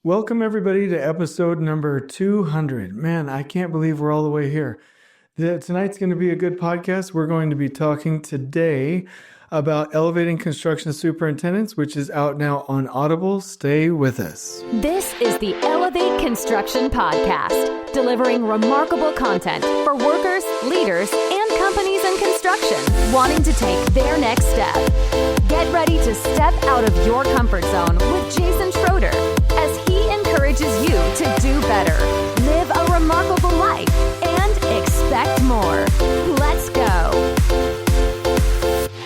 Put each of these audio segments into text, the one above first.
Welcome, everybody, to episode number 200. Man, I can't believe we're all the way here. Tonight's going to be a good podcast. We're going to be talking today about Elevating Construction Superintendents, which is out now on Audible. Stay with us. This is the Elevate Construction Podcast, delivering remarkable content for workers, leaders, and companies in construction wanting to take their next step. Get ready to step out of your comfort zone with Jason Schroeder as he encourages you to do better, live a remarkable life, and expect more. Let's go.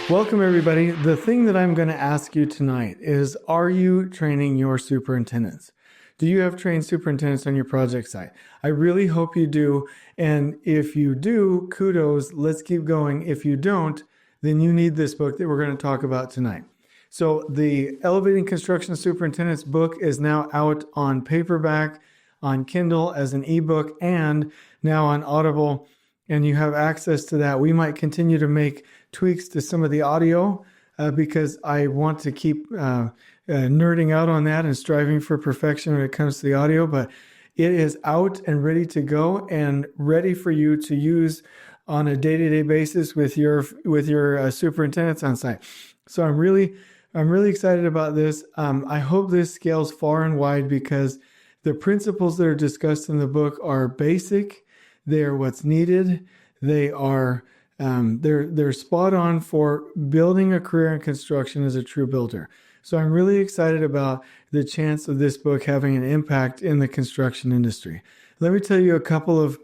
Welcome, everybody. The thing that I'm going to ask you tonight is, are you training your superintendents? Do you have trained superintendents on your project site? I really hope you do. And if you do, kudos, let's keep going. If you don't, then you need this book that we're going to talk about tonight. So the Elevating Construction Superintendents book is now out on paperback, on Kindle as an ebook, and now on Audible. And you have access to that. We might continue to make tweaks to some of the audio because I want to keep nerding out on that and striving for perfection when it comes to the audio. But it is out and ready to go and ready for you to use on a day-to-day basis with your superintendents on site. So I'm really excited about this. I hope this scales far and wide because the principles that are discussed in the book are basic. They are what's needed. They are they're spot on for building a career in construction as a true builder. So I'm really excited about the chance of this book having an impact in the construction industry. Let me tell you a couple of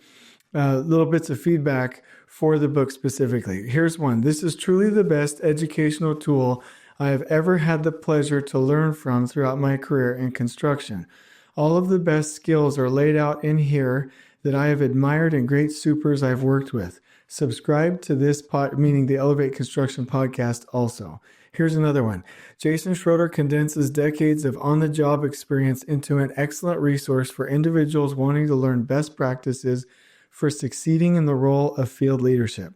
little bits of feedback for the book specifically. Here's one. This is truly the best educational tool I have ever had the pleasure to learn from throughout my career in construction. All of the best skills are laid out in here that I have admired and great supers I've worked with. Subscribe to this meaning the Elevate Construction podcast also. Here's another one. Jason Schroeder condenses decades of on-the-job experience into an excellent resource for individuals wanting to learn best practices for succeeding in the role of field leadership.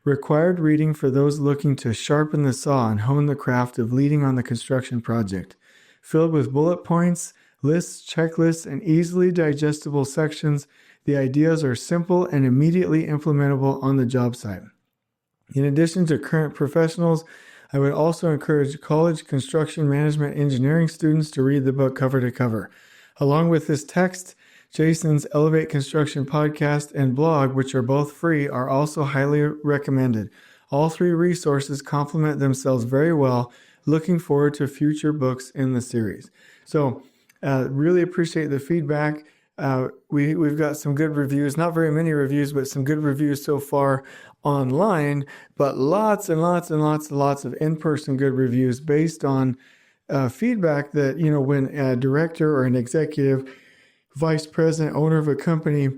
Required reading for those looking to sharpen the saw and hone the craft of leading on the construction project. Filled with bullet points, lists, checklists, and easily digestible sections, the ideas are simple and immediately implementable on the job site. In addition to current professionals, I would also encourage college construction management engineering students to read the book cover to cover. Along with this text, Jason's Elevate Construction podcast and blog, which are both free, are also highly recommended. All three resources complement themselves very well. Looking forward to future books in the series. So really appreciate the feedback. We've got some good reviews, not very many reviews, but some good reviews so far online, but lots and lots and lots of in-person good reviews based on feedback that, when a director or an executive, vice president, owner of a company,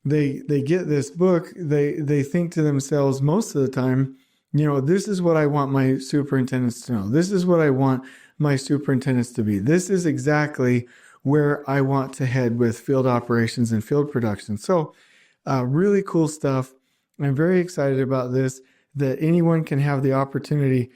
they get this book, they think to themselves most of the time, this is what I want my superintendents to know. This is what I want my superintendents to be. This is exactly where I want to head with field operations and field production. So really cool stuff. I'm very excited about this, that anyone can have the opportunity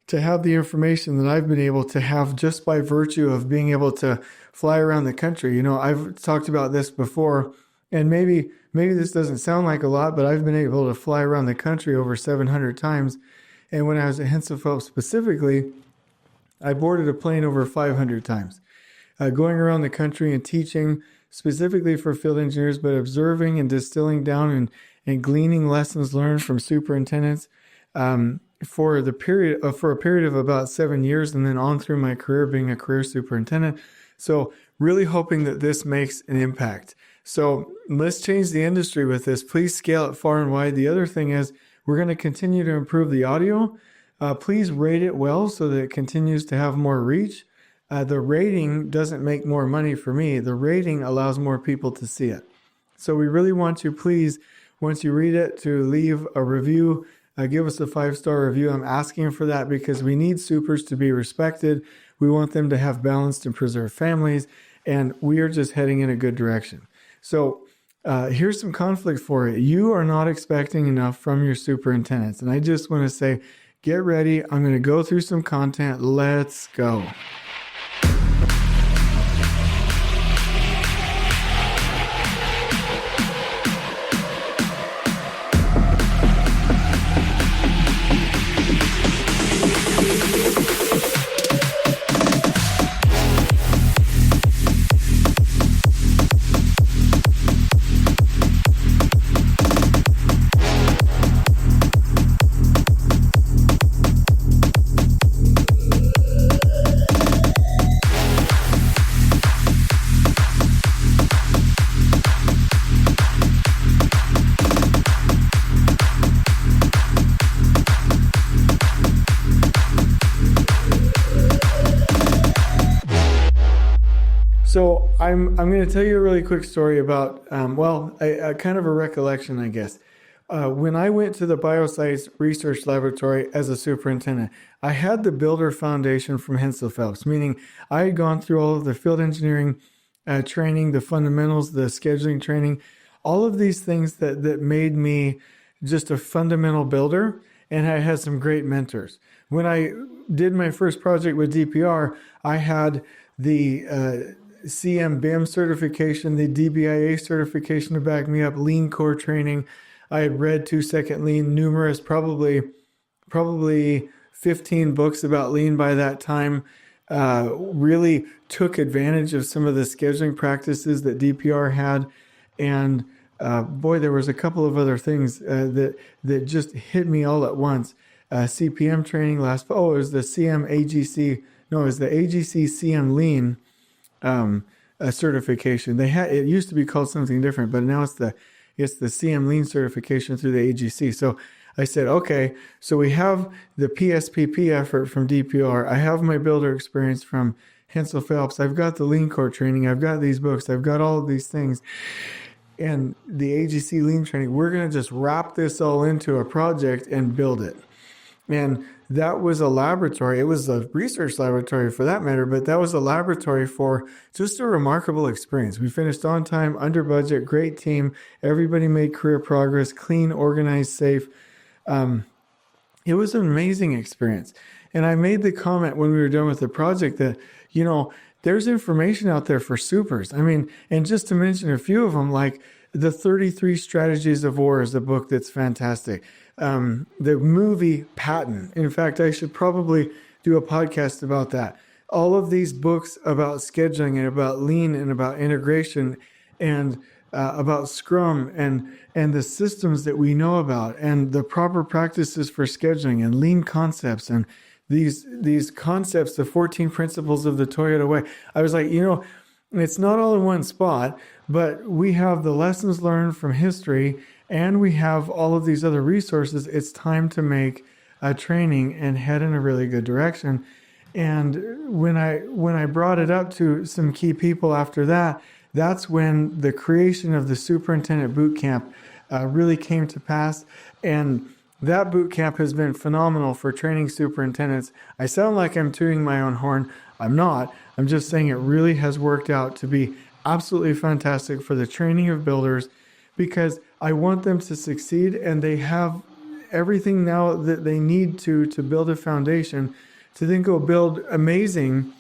to have the information that I've been able to have just by virtue of being able to fly around the country. I've talked about this before, and maybe this doesn't sound like a lot, but I've been able to fly around the country over 700 times. And when I was at Hensel Phelps specifically, I boarded a plane over 500 times. Going around the country and teaching specifically for field engineers, but observing and distilling down and gleaning lessons learned from superintendents for a period of about 7 years, and then on through my career being a career superintendent. So really hoping that this makes an impact. So let's change the industry with this. Please scale it far and wide. The other thing is we're going to continue to improve the audio. Please rate it well so that it continues to have more reach. The rating doesn't make more money for me. The rating allows more people to see it. So we really want you, please, once you read it, to leave a review. Give us a 5-star review. I'm asking for that because we need supers to be respected. We want them to have balanced and preserved families, and we are just heading in a good direction. So here's some conflict for you. You are not expecting enough from your superintendents. And I just want to say, get ready. I'm going to go through some content. Let's go. So I'm going to tell you a really quick story about, a kind of a recollection, I guess. When I went to the Bioscience Research Laboratory as a superintendent, I had the builder foundation from Hensel Phelps, meaning I had gone through all of the field engineering training, the fundamentals, the scheduling training, all of these things that made me just a fundamental builder, and I had some great mentors. When I did my first project with DPR, I had the CM-BIM certification, the DBIA certification to back me up, lean core training. I had read 2-Second Lean, numerous, probably 15 books about lean by that time. Really took advantage of some of the scheduling practices that DPR had. And there was a couple of other things that just hit me all at once. CPM training it was the AGC CM Lean certification. It used to be called something different, but now it's the CM Lean certification through the AGC. So I said, okay, so we have the PSPP effort from DPR. I have my builder experience from Hensel Phelps. I've got the lean core training. I've got these books. I've got all of these things. And the AGC lean training, we're going to just wrap this all into a project and build it. And that was a laboratory. It was a research laboratory for that matter, but that was a laboratory for just a remarkable experience. We finished on time, under budget, great team. Everybody made career progress, clean, organized, safe. It was an amazing experience. And I made the comment when we were done with the project that, there's information out there for supers. I mean, and just to mention a few of them, like the 33 Strategies of War is a book that's fantastic. The movie Patton. In fact, I should probably do a podcast about that. All of these books about scheduling and about lean and about integration and about Scrum and the systems that we know about and the proper practices for scheduling and lean concepts and these concepts, the 14 principles of the Toyota way. I was like, it's not all in one spot, but we have the lessons learned from history and we have all of these other resources. It's time to make a training and head in a really good direction. And when I brought it up to some key people after that, that's when the creation of the Superintendent Boot Camp really came to pass. And that boot camp has been phenomenal for training superintendents. I sound like I'm tooting my own horn. I'm not. I'm just saying it really has worked out to be absolutely fantastic for the training of builders because I want them to succeed and they have everything now that they need to build a foundation to then go build amazing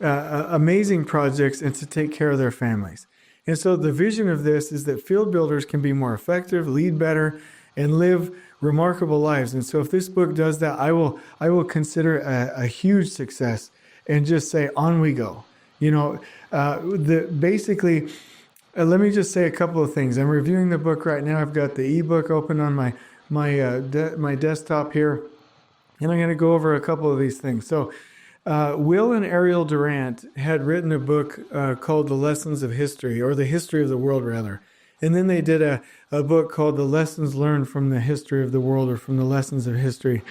projects and to take care of their families. And so the vision of this is that field builders can be more effective, lead better, and live remarkable lives. And so if this book does that, I will consider a huge success and just say, on we go. Let me just say a couple of things. I'm reviewing the book right now. I've got the ebook open on my desktop here, and I'm going to go over a couple of these things. So Will and Ariel Durant had written a book called The Lessons of History, or The History of the World, rather. And then they did a book called The Lessons Learned from the History of the World, or from the Lessons of History.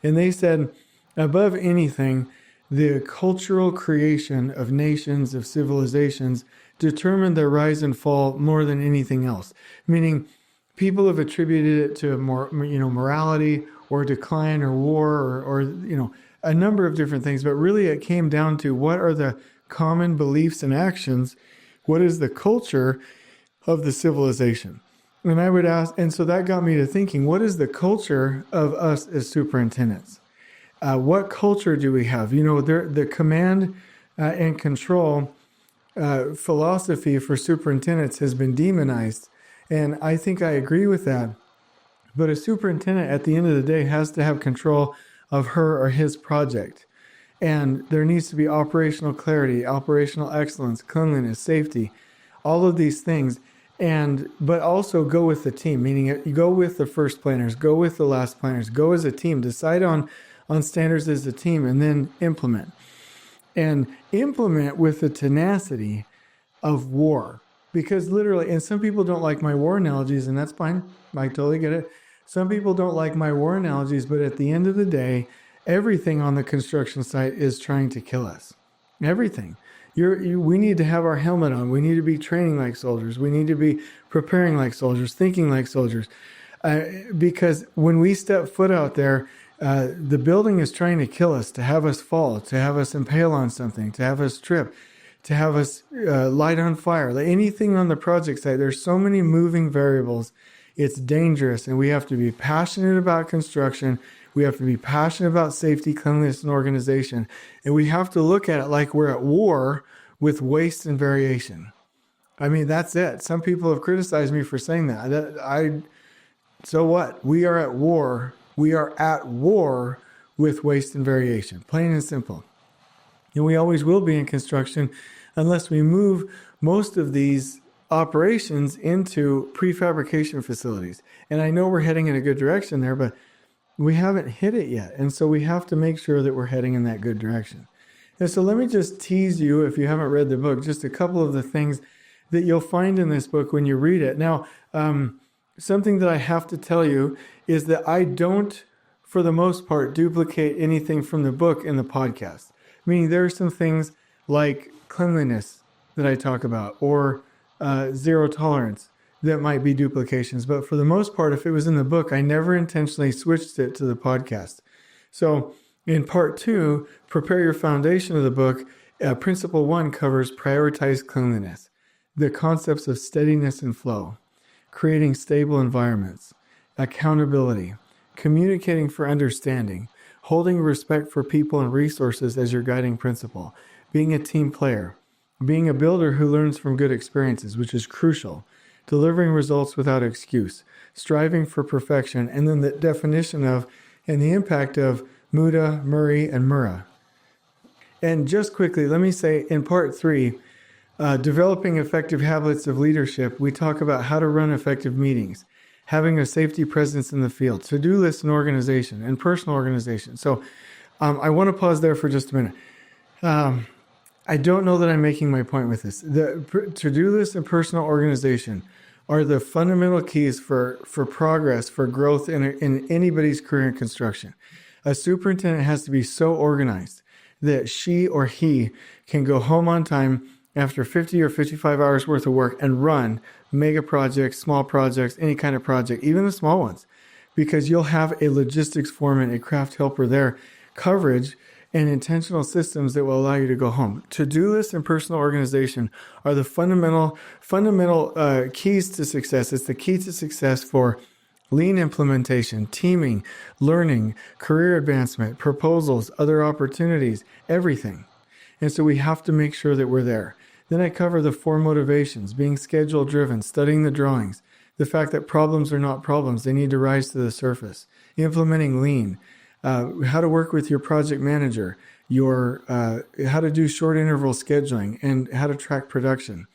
And they said, above anything, the cultural creation of nations, of civilizations, determined their rise and fall more than anything else. Meaning, people have attributed it to morality or decline or war or a number of different things. But really, it came down to what are the common beliefs and actions? What is the culture of the civilization? And I would ask, and so that got me to thinking, what is the culture of us as superintendents? What culture do we have? The command and control philosophy for superintendents has been demonized. And I think I agree with that. But a superintendent at the end of the day has to have control of her or his project. And there needs to be operational clarity, operational excellence, cleanliness, safety, all of these things. But also go with the team, meaning you go with the first planners, go with the last planners, go as a team, decide on standards as a team, and then implement. And implement with the tenacity of war. Because literally, and some people don't like my war analogies, and that's fine. I totally get it. Some people don't like my war analogies, but at the end of the day, everything on the construction site is trying to kill us. Everything. We need to have our helmet on. We need to be training like soldiers. We need to be preparing like soldiers, thinking like soldiers. Because when we step foot out there, the building is trying to kill us, to have us fall, to have us impale on something, to have us trip, to have us light on fire. Like anything on the project site, there's so many moving variables. It's dangerous, and we have to be passionate about construction. We have to be passionate about safety, cleanliness, and organization. And we have to look at it like we're at war with waste and variation. I mean, that's it. Some people have criticized me for saying that. So what? We are at war. We are at war with waste and variation, plain and simple. And we always will be in construction unless we move most of these operations into prefabrication facilities. And I know we're heading in a good direction there, but we haven't hit it yet. And so we have to make sure that we're heading in that good direction. And so let me just tease you, if you haven't read the book, just a couple of the things that you'll find in this book when you read it. Now, something that I have to tell you is that I don't, for the most part, duplicate anything from the book in the podcast. Meaning there are some things like cleanliness that I talk about, or zero tolerance that might be duplications. But for the most part, if it was in the book, I never intentionally switched it to the podcast. So in part 2, prepare your foundation of the book, principle 1 covers prioritize cleanliness, the concepts of steadiness and flow, creating stable environments, accountability, communicating for understanding, holding respect for people and resources as your guiding principle, being a team player, being a builder who learns from good experiences, which is crucial, delivering results without excuse, striving for perfection, and then the definition of and the impact of Muda, Murray, and Murrah. And just quickly, let me say in part 3, developing effective habits of leadership, we talk about how to run effective meetings, having a safety presence in the field, to-do lists and organization, and personal organization. So I want to pause there for just a minute. I don't know that I'm making my point with this. The to-do list and personal organization are the fundamental keys for progress, for growth in anybody's career in construction. A superintendent has to be so organized that she or he can go home on time after 50 or 55 hours worth of work and run mega projects, small projects, any kind of project, even the small ones, because you'll have a logistics foreman, a craft helper there, coverage, and intentional systems that will allow you to go home. To-do list and personal organization are the fundamental keys to success. It's the key to success for lean implementation, teaming, learning, career advancement, proposals, other opportunities, everything. And so we have to make sure that we're there. Then I cover the 4 motivations: being schedule driven, studying the drawings, the fact that problems are not problems, they need to rise to the surface, implementing lean, how to work with your project manager, how to do short interval scheduling, and how to track production.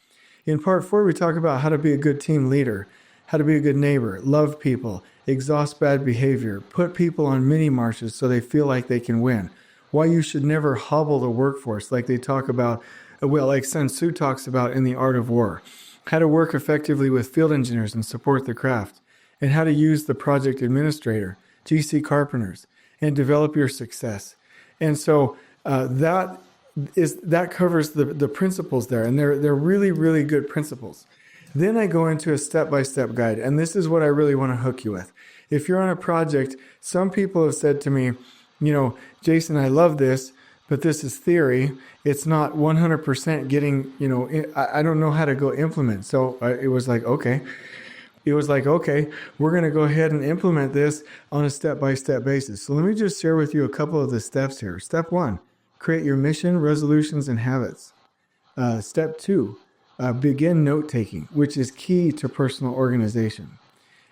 In part 4, we talk about how to be a good team leader, how to be a good neighbor, love people, exhaust bad behavior, put people on mini marches so they feel like they can win, why you should never hobble the workforce like they talk about, like Sun Tzu talks about in The Art of War, how to work effectively with field engineers and support the craft, and how to use the project administrator, GC carpenters, and develop your success. And so that covers the principles there, and they're really, really good principles. Then I go into a step-by-step guide, and this is what I really want to hook you with. If you're on a project, some people have said to me, Jason, I love this, but this is theory. It's not 100% getting, I don't know how to go implement. So it was like, okay. We're going to go ahead and implement this on a step-by-step basis. So let me just share with you a couple of the steps here. Step 1, create your mission, resolutions, and habits. Step 2, begin note-taking, which is key to personal organization.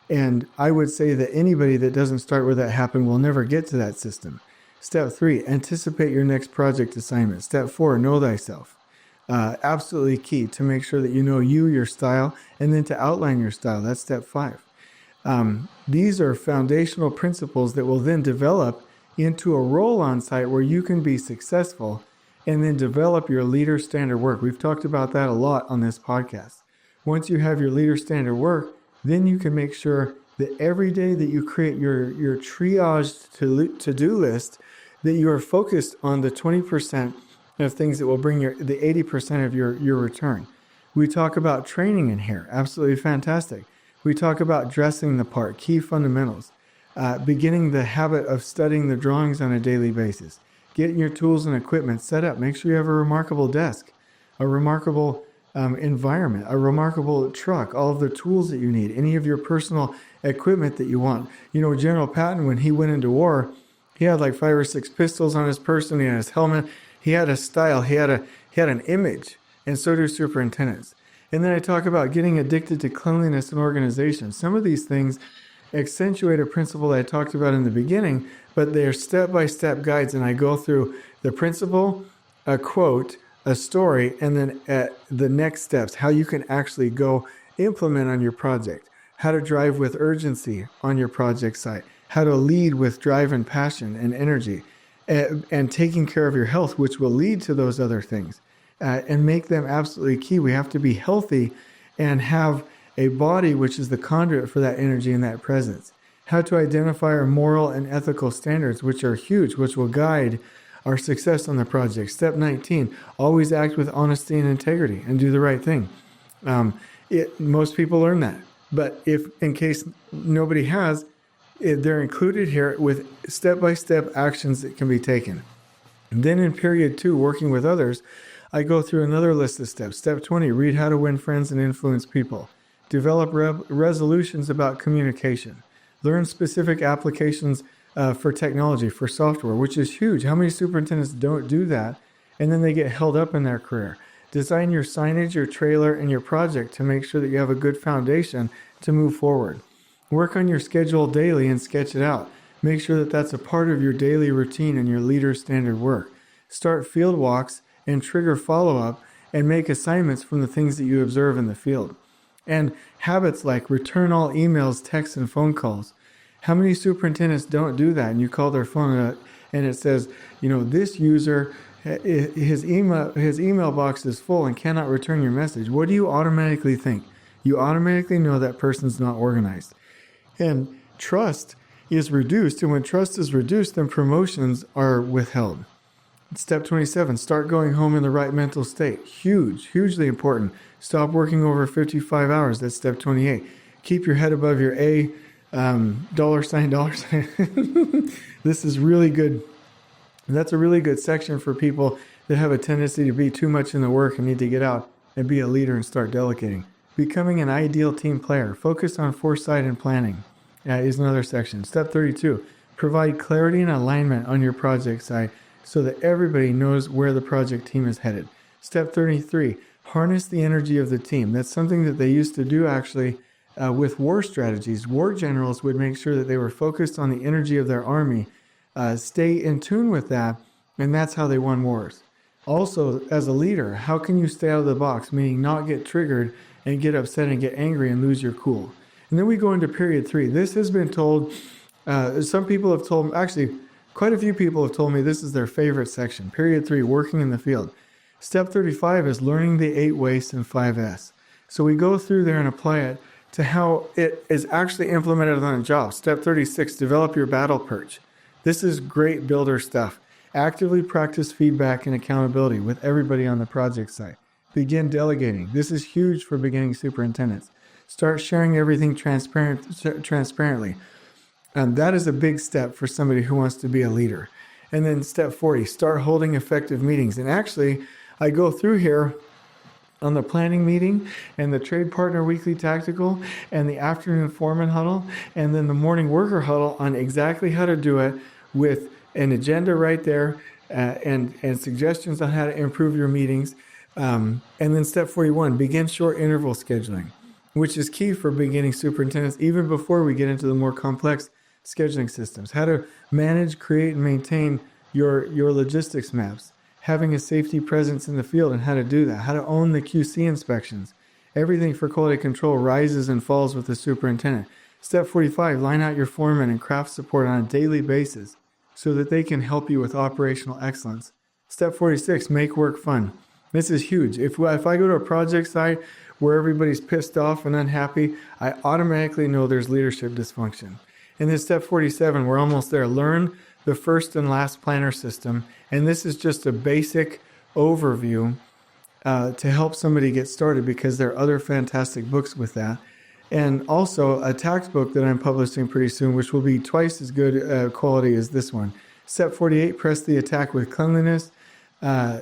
And I would say that anybody that doesn't start with that happen will never get to that system. Step 3, anticipate your next project assignment. Step 4, know thyself. Absolutely key to make sure that you know your style, and then to outline your style. That's step 5. These are foundational principles that will then develop into a role on site where you can be successful and then develop your leader standard work. We've talked about that a lot on this podcast. Once you have your leader standard work, then you can make sure that every day that you create your triaged to-do list, that you are focused on the 20% of things that will bring the 80% of your return. We talk about training in here. Absolutely fantastic. We talk about dressing the part, key fundamentals, beginning the habit of studying the drawings on a daily basis, getting your tools and equipment set up. Make sure you have a remarkable desk, a remarkable environment, a remarkable truck, all of the tools that you need, any of your personal equipment that you want. You know, General Patton, when he went into war, he had like 5 or 6 pistols on his person. He had his helmet. He had a style. He had an image, and so do superintendents. And then I talk about getting addicted to cleanliness and organization. Some of these things accentuate a principle that I talked about in the beginning, but they are step-by-step guides, and I go through the principle, a quote, a story, and then the next steps, how you can actually go implement on your project, how to drive with urgency on your project site, how to lead with drive and passion and energy, and taking care of your health, which will lead to those other things, and make them absolutely key. We have to be healthy and have a body which is the conduit for that energy and that presence. How to identify our moral and ethical standards, which are huge, which will guide our success on the project. Step 19, always act with honesty and integrity and do the right thing. Most people learn that. But if, in case nobody has, they're included here with step-by-step actions that can be taken. And then in period 2, working with others, I go through another list of steps. Step 20, read how to win friends and influence people. Develop resolutions about communication. Learn specific applications for technology, for software, which is huge. How many superintendents don't do that? And then they get held up in their career. Design your signage, your trailer, and your project to make sure that you have a good foundation to move forward. Work on your schedule daily and sketch it out. Make sure that that's a part of your daily routine and your leader standard work. Start field walks and trigger follow-up and make assignments from the things that you observe in the field. And habits like return all emails, texts, and phone calls. How many superintendents don't do that? And you call their phone and it says, you know, this user, his email box is full and cannot return your message. What do you automatically think? You automatically know that person's not organized. And trust is reduced. And when trust is reduced, then promotions are withheld. Step 27, start going home in the right mental state. Huge, hugely important. Stop working over 55 hours. That's step 28. Keep your head above your dollar sign. This is really good. That's a really good section for people that have a tendency to be too much in the work and need to get out and be a leader and start delegating. Becoming an ideal team player. Focus on foresight and planning is another section. Step 32, provide clarity and alignment on your project site so that everybody knows where the project team is headed. Step 33, harness the energy of the team. That's something that they used to do actually with war strategies. War generals would make sure that they were focused on the energy of their army, stay in tune with that, and that's how they won wars. Also, as a leader, how can you stay out of the box, meaning not get triggered and get upset and get angry and lose your cool? And then we go into period 3. This has been told, some people have told, actually, quite a few people have told me this is their favorite section. Period 3, working in the field. Step 35 is learning the 8 wastes and 5 S. So we go through there and apply it to how it is actually implemented on a job. Step 36, develop your battle perch. This is great builder stuff. Actively practice feedback and accountability with everybody on the project site. Begin delegating. This is huge for beginning superintendents. Start sharing everything transparently. And that is a big step for somebody who wants to be a leader. And then step 40, start holding effective meetings. And actually, I go through here on the planning meeting and the trade partner weekly tactical and the afternoon foreman huddle and then the morning worker huddle on exactly how to do it with an agenda right there and suggestions on how to improve your meetings. And then step 41, begin short interval scheduling, which is key for beginning superintendents even before we get into the more complex scheduling systems. How to manage, create, and maintain your logistics maps. Having a safety presence in the field and how to do that. How to own the QC inspections. Everything for quality control rises and falls with the superintendent. Step 45, line out your foreman and craft support on a daily basis so that they can help you with operational excellence. Step 46, make work fun. This is huge. If I go to a project site where everybody's pissed off and unhappy, I automatically know there's leadership dysfunction. And then step 47, we're almost there. Learn the first and last planner system. And this is just a basic overview to help somebody get started, because there are other fantastic books with that. And also a tax book that I'm publishing pretty soon, which will be twice as good quality as this one. Step 48, press the attack with cleanliness.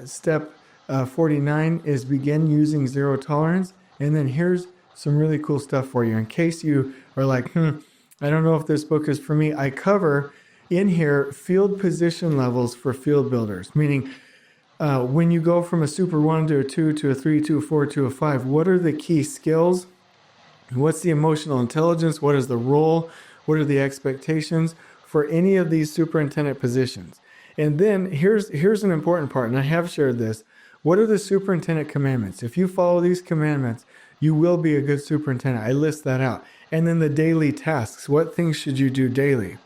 Step 49 is begin using zero tolerance. And then here's some really cool stuff for you. In case you are like, I don't know if this book is for me. I cover in here field position levels for field builders, meaning when you go from a Super 1 to a 2 to a 3 to a 4 to a 5, what are the key skills? What's the emotional intelligence? What is the role? What are the expectations for any of these superintendent positions? And then here's an important part, and I have shared this. What are the superintendent commandments? If you follow these commandments, you will be a good superintendent. I list that out. And then the daily tasks. What things should you do daily?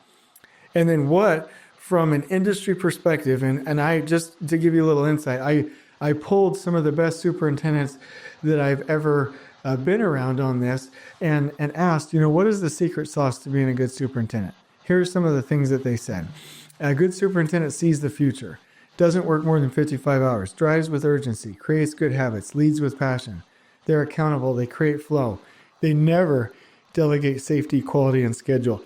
And then what, from an industry perspective, and I just to give you a little insight, I pulled some of the best superintendents that I've ever been around on this and asked, what is the secret sauce to being a good superintendent? Here are some of the things that they said. A good superintendent sees the future, doesn't work more than 55 hours, drives with urgency, creates good habits, leads with passion. They're accountable, they create flow. They never delegate safety, quality, and schedule.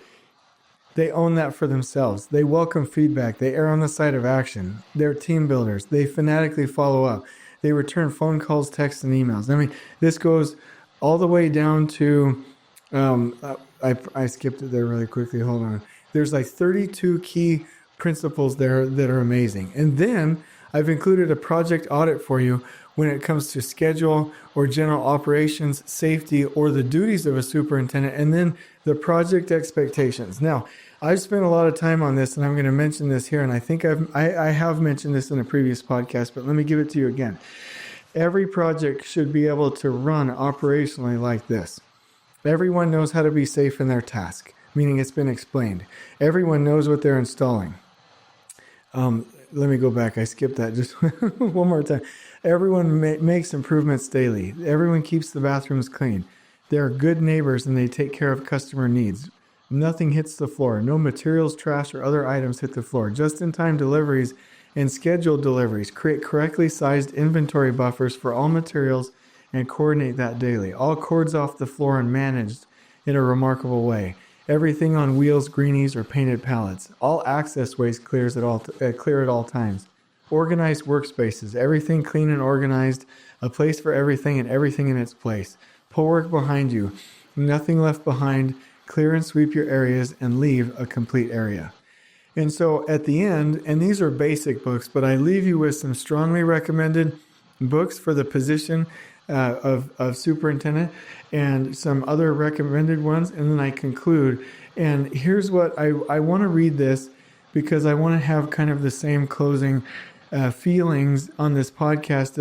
They own that for themselves. They welcome feedback. They err on the side of action. They're team builders. They fanatically follow up. They return phone calls, texts, and emails. I mean, this goes all the way down to, I skipped it there really quickly. Hold on. There's like 32 key principles there that are amazing. And then I've included a project audit for you when it comes to schedule or general operations, safety, or the duties of a superintendent, and then the project expectations. Now, I've spent a lot of time on this, and I'm going to mention this here, and I think I have mentioned this in a previous podcast, but let me give it to you again. Every project should be able to run operationally like this. Everyone knows how to be safe in their task, meaning it's been explained. Everyone knows what they're installing. Let me go back. I skipped that just one more time. Everyone makes improvements daily. Everyone keeps the bathrooms clean. They are good neighbors and they take care of customer needs. Nothing hits the floor. No materials, trash, or other items hit the floor. Just-in-time deliveries and scheduled deliveries. Create correctly sized inventory buffers for all materials and coordinate that daily. All cords off the floor and managed in a remarkable way. Everything on wheels, greenies, or painted pallets. All access ways clear at all times. Organized workspaces. Everything clean and organized. A place for everything and everything in its place. Pull work behind you. Nothing left behind. Clear and sweep your areas and leave a complete area. And so at the end, and these are basic books, but I leave you with some strongly recommended books for the position of superintendent and some other recommended ones. And then I conclude. And here's what I want to read this because I want to have kind of the same closing feelings on this podcast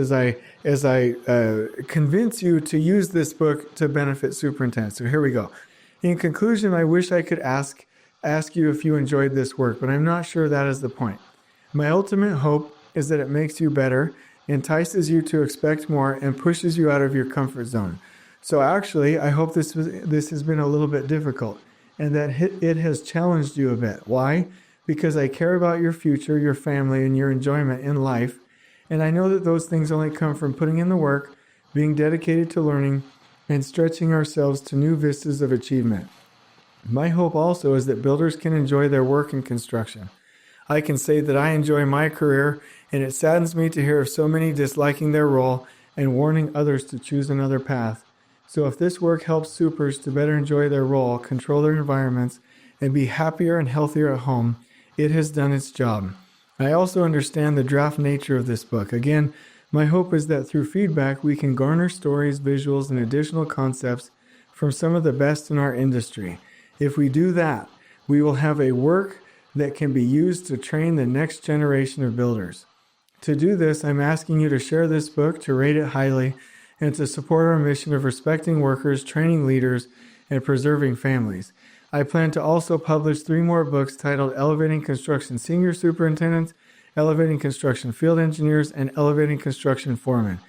as I convince you to use this book to benefit superintendents. So here we go. In conclusion, I wish I could ask you if you enjoyed this work, but I'm not sure that is the point. My ultimate hope is that it makes you better, entices you to expect more, and pushes you out of your comfort zone. So actually, I hope this has been a little bit difficult and that it has challenged you a bit. Why? Because I care about your future, your family, and your enjoyment in life. And I know that those things only come from putting in the work, being dedicated to learning, and stretching ourselves to new vistas of achievement. My hope also is that builders can enjoy their work in construction. I can say that I enjoy my career, and it saddens me to hear of so many disliking their role and warning others to choose another path. So if this work helps supers to better enjoy their role, control their environments, and be happier and healthier at home, it has done its job. I also understand the draft nature of this book. Again, my hope is that through feedback, we can garner stories, visuals, and additional concepts from some of the best in our industry. If we do that, we will have a work that can be used to train the next generation of builders. To do this, I'm asking you to share this book, to rate it highly, and to support our mission of respecting workers, training leaders, and preserving families. I plan to also publish 3 more books titled Elevating Construction Senior Superintendents, Elevating Construction Field Engineers, and Elevating Construction Foremen.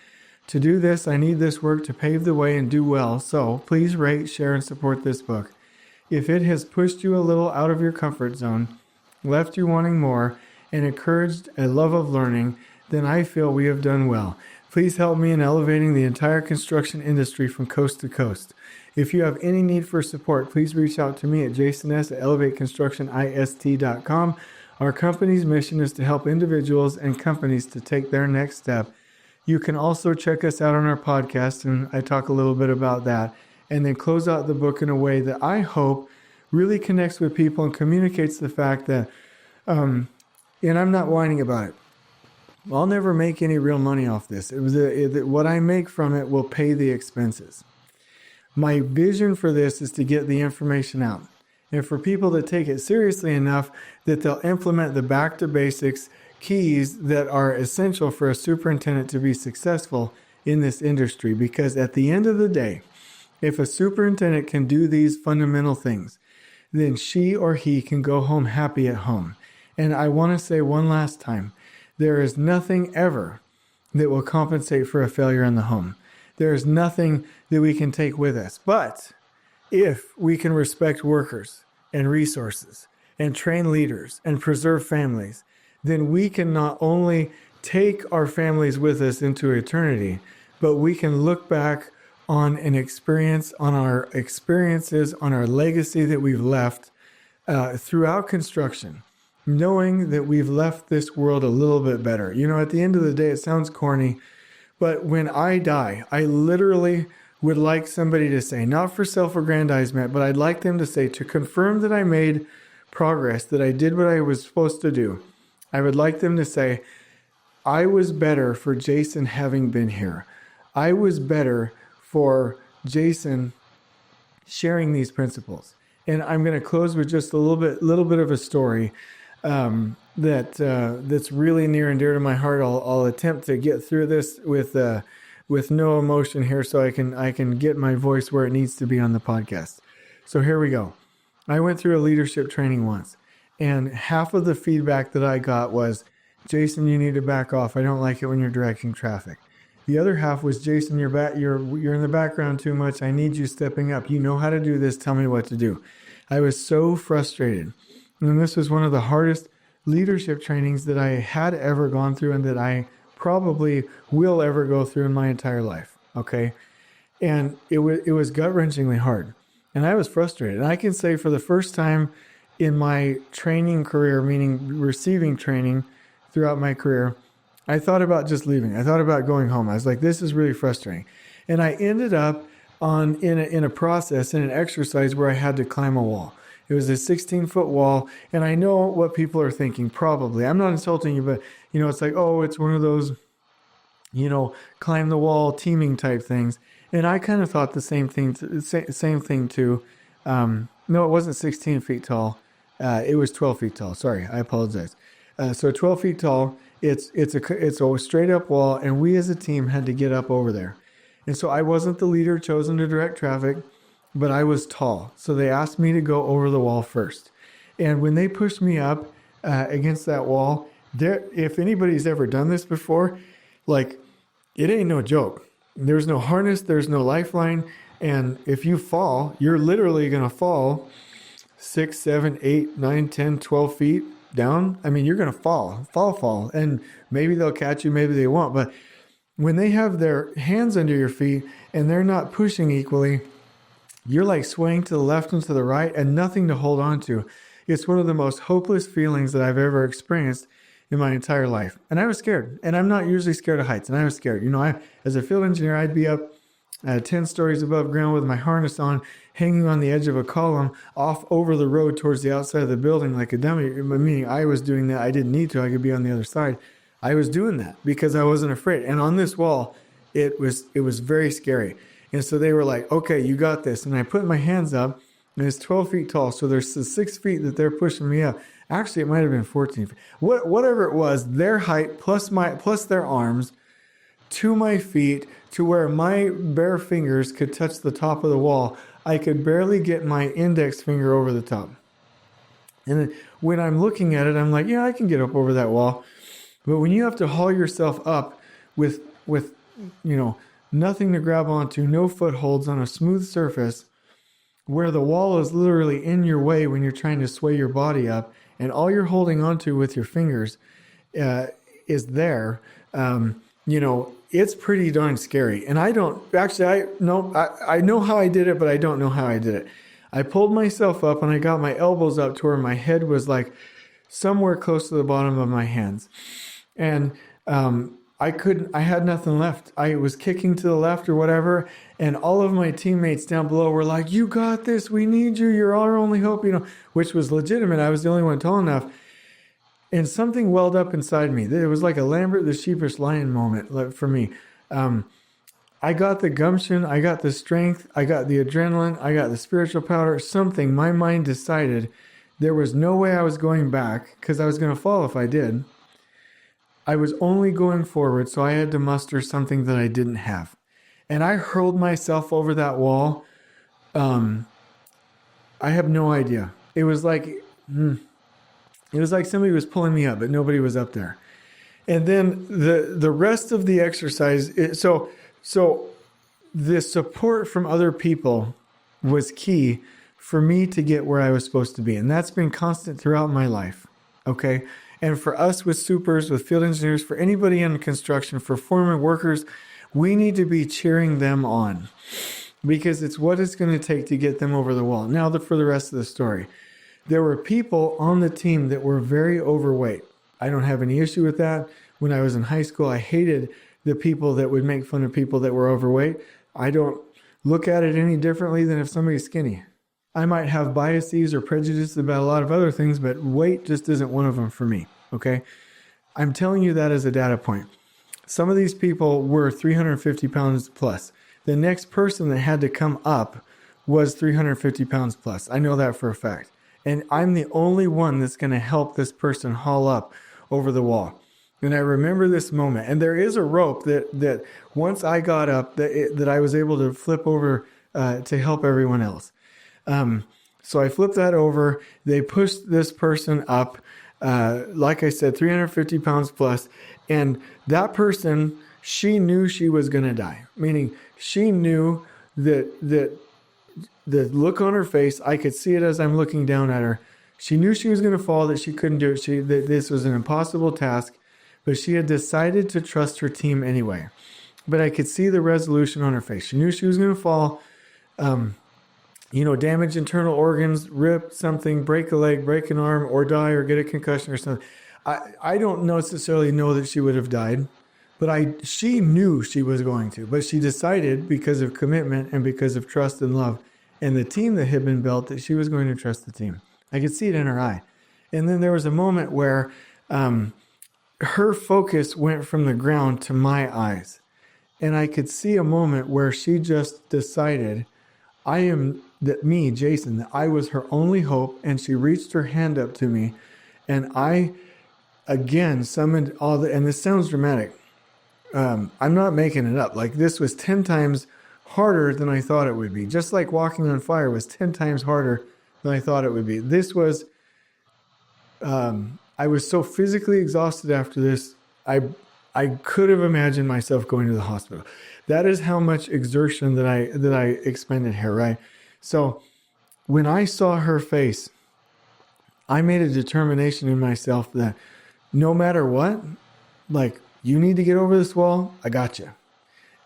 To do this, I need this work to pave the way and do well, so please rate, share, and support this book. If it has pushed you a little out of your comfort zone, left you wanting more, and encouraged a love of learning, then I feel we have done well. Please help me in elevating the entire construction industry from coast to coast. If you have any need for support, please reach out to me at jasons@elevateconstructionist.com. Our company's mission is to help individuals and companies to take their next step. You can also check us out on our podcast, and I talk a little bit about that, and then close out the book in a way that I hope really connects with people and communicates the fact that, and I'm not whining about it, I'll never make any real money off this. What I make from it will pay the expenses. My vision for this is to get the information out, and for people to take it seriously enough that they'll implement the back to basics keys that are essential for a superintendent to be successful in this industry. Because at the end of the day, if a superintendent can do these fundamental things, then she or he can go home happy at home. And I want to say one last time, there is nothing ever that will compensate for a failure in the home. There is nothing that we can take with us. But if we can respect workers and resources and train leaders and preserve families, then we can not only take our families with us into eternity, but we can look back on an experience, on our experiences, on our legacy that we've left throughout construction, knowing that we've left this world a little bit better. You know, at the end of the day, it sounds corny, but when I die, I literally would like somebody to say, not for self-aggrandizement, but I'd like them to say, to confirm that I made progress, that I did what I was supposed to do, I would like them to say, I was better for Jason having been here. I was better for Jason sharing these principles. And I'm going to close with just a little bit of a story that's really near and dear to my heart. I'll attempt to get through this with no emotion here, so I can get my voice where it needs to be on the podcast. So here we go. I went through a leadership training once, and half of the feedback that I got was, Jason, you need to back off. I don't like it when you're directing traffic. The other half was, Jason, you're in the background too much. I need you stepping up. You know how to do this. Tell me what to do. I was so frustrated. And this was one of the hardest leadership trainings that I had ever gone through, and that I probably will ever go through in my entire life. Okay. And it was gut-wrenchingly hard. And I was frustrated. And I can say, for the first time in my training career, meaning receiving training throughout my career, I thought about just leaving. I thought about going home. I was like, this is really frustrating. And I ended up in a process, in an exercise where I had to climb a wall. It was a 16-foot wall. And I know what people are thinking, probably. I'm not insulting you, but, it's like, oh, it's one of those, climb the wall teaming type things. And I kind of thought the same thing too. No, it wasn't 16 feet tall. It was 12 feet tall. Sorry, I apologize. So 12 feet tall. It's a straight up wall, and we as a team had to get up over there. And so I wasn't the leader chosen to direct traffic, but I was tall. So they asked me to go over the wall first. And when they pushed me up against that wall, if anybody's ever done this before, like, it ain't no joke. There's no harness, there's no lifeline. And if you fall, you're literally going to fall 6, 7, 8, 9, 10, 12 feet down. I mean, you're going to fall. And maybe they'll catch you, maybe they won't. But when they have their hands under your feet and they're not pushing equally, you're like swaying to the left and to the right and nothing to hold on to. It's one of the most hopeless feelings that I've ever experienced in my entire life. And I was scared. And I'm not usually scared of heights. And I was scared. As a field engineer, I'd be up 10 stories above ground with my harness on, hanging on the edge of a column off over the road towards the outside of the building like a dummy. Meaning I was doing that. I didn't need to. I could be on the other side. I was doing that because I wasn't afraid. And on this wall, it was very scary. And so they were like, okay, you got this. And I put my hands up, and it's 12 feet tall. So there's the 6 feet that they're pushing me up. Actually, it might have been 14 feet. Whatever it was, their height plus their arms to my feet, to where my bare fingers could touch the top of the wall. I could barely get my index finger over the top. And then when I'm looking at it, I'm like, yeah, I can get up over that wall. But when you have to haul yourself up with nothing to grab onto, no footholds on a smooth surface, where the wall is literally in your way when you're trying to sway your body up, and all you're holding onto with your fingers is there, It's pretty darn scary. And I know how I did it, but I don't know how I did it. I pulled myself up and I got my elbows up to where my head was like somewhere close to the bottom of my hands. And I had nothing left. I was kicking to the left or whatever. And all of my teammates down below were like, "You got this. We need you. You're our only hope," which was legitimate. I was the only one tall enough. And something welled up inside me. It was like a Lambert the Sheepish Lion moment for me. I got the gumption, I got the strength, I got the adrenaline, I got the spiritual powder, something. My mind decided there was no way I was going back because I was going to fall if I did. I was only going forward, so I had to muster something that I didn't have. And I hurled myself over that wall. I have no idea. It was like somebody was pulling me up, but nobody was up there. And then the rest of the exercise, so the support from other people was key for me to get where I was supposed to be. And that's been constant throughout my life, okay? And for us with supers, with field engineers, for anybody in construction, for foreman workers, we need to be cheering them on because it's what it's going to take to get them over the wall. Now, for the rest of the story. There were people on the team that were very overweight. I don't have any issue with that. When I was in high school, I hated the people that would make fun of people that were overweight. I don't look at it any differently than if somebody's skinny. I might have biases or prejudices about a lot of other things, but weight just isn't one of them for me, okay? I'm telling you that as a data point. Some of these people were 350 pounds plus. The next person that had to come up was 350 pounds plus. I know that for a fact. And I'm the only one that's going to help this person haul up over the wall. And I remember this moment. And there is a rope that once I got up, that I was able to flip over to help everyone else. So I flipped that over. They pushed this person up, like I said, 350 pounds plus. And that person, she knew she was going to die. Meaning she knew that the look on her face, I could see it as I'm looking down at her. She knew she was going to fall, that she couldn't do it. That this was an impossible task, but she had decided to trust her team anyway. But I could see the resolution on her face. She knew she was going to fall, damage internal organs, rip something, break a leg, break an arm, or die, or get a concussion or something. I don't necessarily know that she would have died, but she knew she was going to. But she decided, because of commitment and because of trust and love, and the team that had been built, that she was going to trust the team. I could see it in her eye. And then there was a moment where her focus went from the ground to my eyes. And I could see a moment where she just decided, Jason, that I was her only hope. And she reached her hand up to me. And I, again, summoned and this sounds dramatic. I'm not making it up. Like, this was 10 times harder than I thought it would be. Just like walking on fire was 10 times harder than I thought it would be. This was, I was so physically exhausted after this, I could have imagined myself going to the hospital. That is how much exertion that I expended here, right? So when I saw her face, I made a determination in myself that no matter what, like, you need to get over this wall, I got you.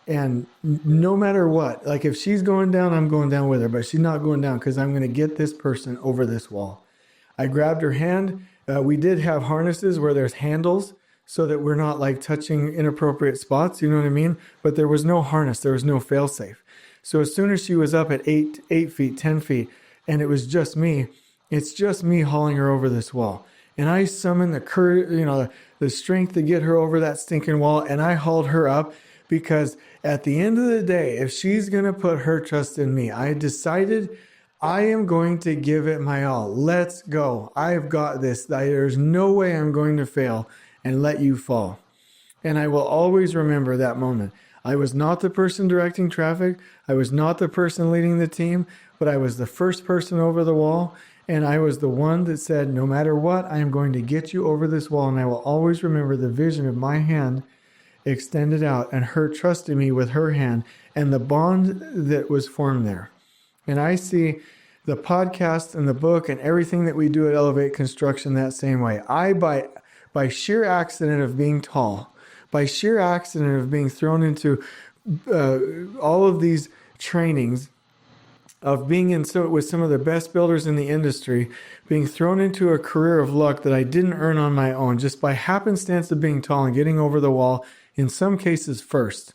And no matter what, like, if she's going down, I'm going down with her, but she's not going down because I'm going to get this person over this wall. I grabbed her hand. We did have harnesses where there's handles so that we're not like touching inappropriate spots, you know what I mean? But there was no harness. There was no fail safe. So as soon as she was up at 8 feet, 10 feet, and it was just me, it's just me hauling her over this wall. And I summoned the courage, the strength to get her over that stinking wall. And I hauled her up. Because at the end of the day, if she's going to put her trust in me, I decided I am going to give it my all. Let's go. I've got this. There's no way I'm going to fail and let you fall. And I will always remember that moment. I was not the person directing traffic. I was not the person leading the team, but I was the first person over the wall. And I was the one that said, no matter what, I am going to get you over this wall. And I will always remember the vision of my hand extended out and her trusting me with her hand and the bond that was formed there. And I see the podcast and the book and everything that we do at Elevate Construction that same way. I, by sheer accident of being tall, by sheer accident of being thrown into all of these trainings, of being with some of the best builders in the industry, being thrown into a career of luck that I didn't earn on my own, just by happenstance of being tall and getting over the wall, in some cases first.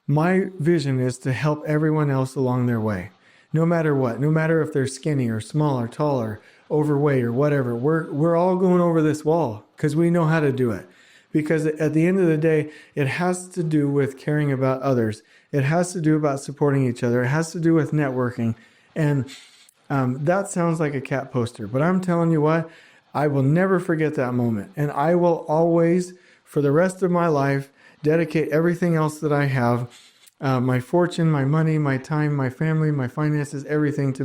My vision is to help everyone else along their way, no matter what, no matter if they're skinny or small or tall or overweight or whatever. We're all going over this wall because we know how to do it. Because at the end of the day, it has to do with caring about others. It has to do about supporting each other. It has to do with networking. And that sounds like a cat poster. But I'm telling you what, I will never forget that moment. And I will always, for the rest of my life, dedicate everything else that I have, my fortune, my money, my time, my family, my finances, everything to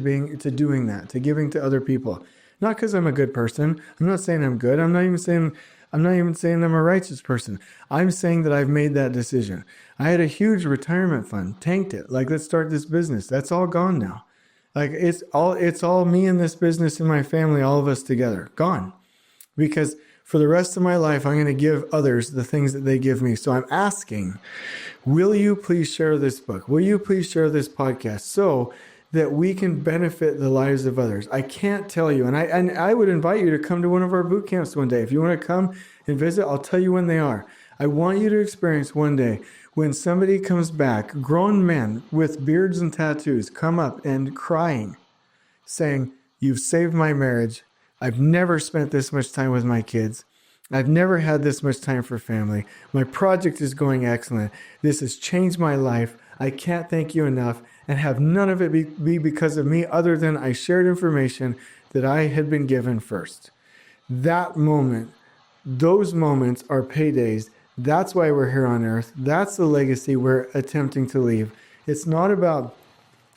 doing that, to giving to other people. Not because I'm a good person. I'm not saying I'm good. I'm not even saying I'm a righteous person. I'm saying that I've made that decision. I had a huge retirement fund, tanked it. Like, let's start this business. That's all gone now. Like, it's all me and this business and my family, all of us together, gone. Because for the rest of my life, I'm going to give others the things that they give me. So I'm asking, will you please share this book? Will you please share this podcast so that we can benefit the lives of others? I can't tell you. And I would invite you to come to one of our boot camps one day. If you want to come and visit, I'll tell you when they are. I want you to experience one day when somebody comes back, grown men with beards and tattoos come up and crying, saying, "You've saved my marriage. I've never spent this much time with my kids. I've never had this much time for family. My project is going excellent. This has changed my life. I can't thank you enough," and have none of it be because of me, other than I shared information that I had been given first. That moment, those moments are paydays. That's why we're here on earth. That's the legacy we're attempting to leave. It's not about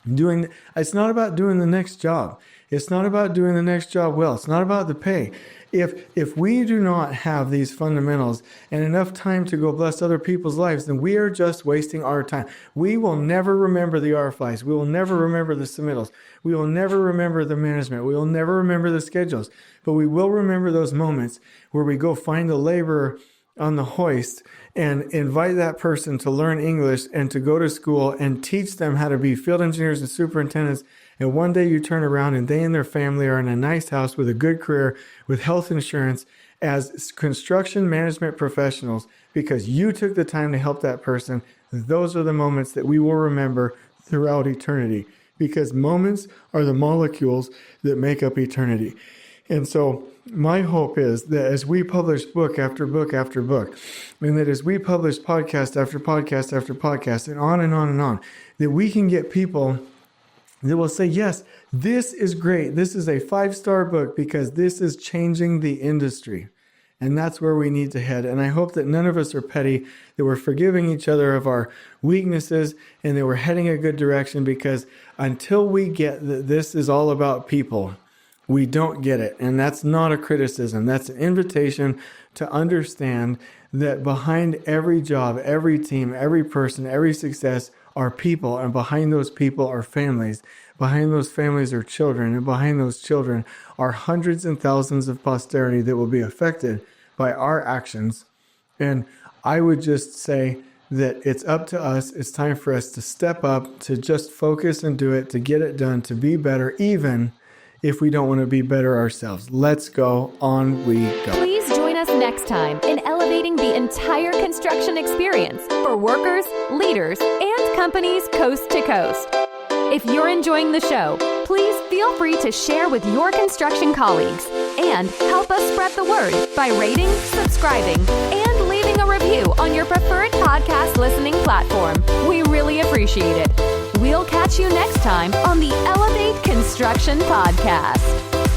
doing the next job. It's not about doing the next job well. It's not about the pay. If we do not have these fundamentals and enough time to go bless other people's lives, then we are just wasting our time. We will never remember the RFIs. We will never remember the submittals. We will never remember the management. We will never remember the schedules. But we will remember those moments where we go find the laborer on the hoist and invite that person to learn English and to go to school and teach them how to be field engineers and superintendents. And one day you turn around and they and their family are in a nice house with a good career, with health insurance, as construction management professionals, because you took the time to help that person. Those are the moments that we will remember throughout eternity, because moments are the molecules that make up eternity. And so my hope is that as we publish book after book after book, and that as we publish podcast after podcast after podcast, and on and on and on, that we can get people that will say, yes, this is great. This is a 5-star book because this is changing the industry. And that's where we need to head. And I hope that none of us are petty, that we're forgiving each other of our weaknesses, and that we're heading a good direction, because until we get that this is all about people, we don't get it. And that's not a criticism. That's an invitation to understand that behind every job, every team, every person, every success are people. And behind those people are families. Behind those families are children. And behind those children are hundreds and thousands of posterity that will be affected by our actions. And I would just say that it's up to us. It's time for us to step up, to just focus and do it, to get it done, to be better, even if we don't want to be better ourselves. Let's go. On we go. Please join us next time in elevating the entire construction experience for workers, leaders, and companies coast to coast. If you're enjoying the show, please feel free to share with your construction colleagues and help us spread the word by rating, subscribing, and leaving a review on your preferred podcast listening platform. We really appreciate it. We'll catch you next time on the Elevate Construction Podcast.